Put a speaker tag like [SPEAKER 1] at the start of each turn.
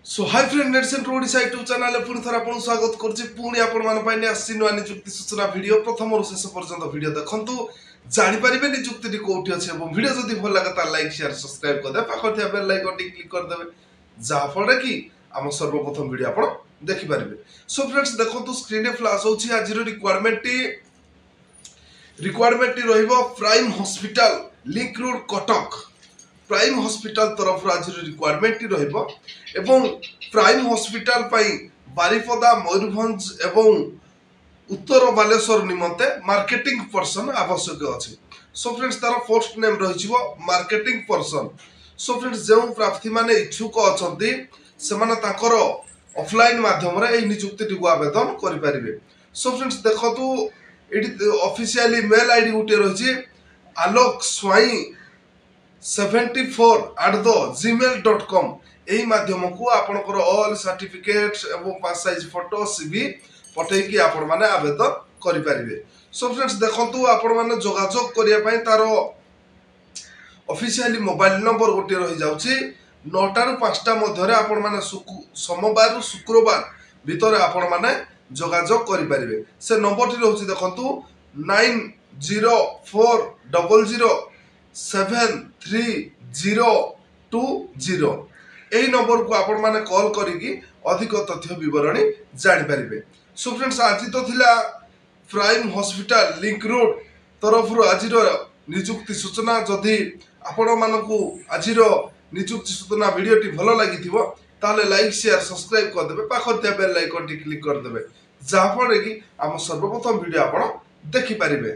[SPEAKER 1] So hi friend nets and Odisha YouTube channel पुणी थर आपन स्वागत करछि पुणी आपन मान पाइने आसी नुआ नियुक्ति सूचना वीडियो प्रथम रु शेष पर्यंत वीडियो देखंतु जानि परिबे नियुक्ति कोठी अछि एवं वीडियो जदि भल लागे त लाइक शेयर सब्सक्राइब कर दे पाखर थिया बेल आइकन टी क्लिक कर देबे जा फळे कि हम सर्वप्रथम वीडियो आपन देखि परिबे। सो फ्रेंड्स देखंतु स्क्रीन रे फ्लैश होछि आज रिक्वायरमेंट रहिबो prime hospital link road Cuttack prime hospital तरफ आज रिक्वायरमेंट रहिबो एवं प्राइम हॉस्पिटल पाई बारिपदा मयूरभंज एवं उत्तर बालेश्वर निमंते मार्केटिंग पर्सन आवश्यक अछि। सो फ्रेंड्स तार पोस्ट नेम रहिबो मार्केटिंग पर्सन। सो फ्रेंड्स जो प्रार्थी माने इच्छुक अछंती से माने ताकर ऑफलाइन माध्यम रे एही नियुक्ति को आवेदन करि परिबे। सो फ्रेंड्स देखतु एडी ऑफिशियली मेल आईडी उटे रहिछि आलोक स्वाई 74@gmail.com एही माध्यम को आपनकर ऑल सर्टिफिकेट्स एवं पास साइज फोटो सीवी पठै कि आपन माने आवेदन करि परिबे। सो फ्रेंड्स देखंतु आपन माने जोगाजोग करिया पई तारो ऑफिशियली मोबाइल नंबर गोटे रहि जाउछि 9टा रु 5टा मध्य रे आपन माने सोमवार रु शुक्रवार भीतर आपन माने जोगाजोग करि परिबे। से नंबर टी रहउछि देखंतु 9040007320 एही नंबर को आपण माने कॉल करिकी अधिक तथ्य विवरणी जानि परिबे। सो फ्रेंड्स आज तो थिला प्राइम हॉस्पिटल लिंक रोड तरफ आज नियुक्ति सूचना जदि आपण मानकू आज नियुक्ति सूचना वीडियो टी भलो लागिथिबो ताले लाइक शेयर सब्सक्राइब कर देबे पाखर त्या बेल आइकन टी क्लिक कर देबे जा फळे कि हम सर्वप्रथम वीडियो आपण देखि परिबे।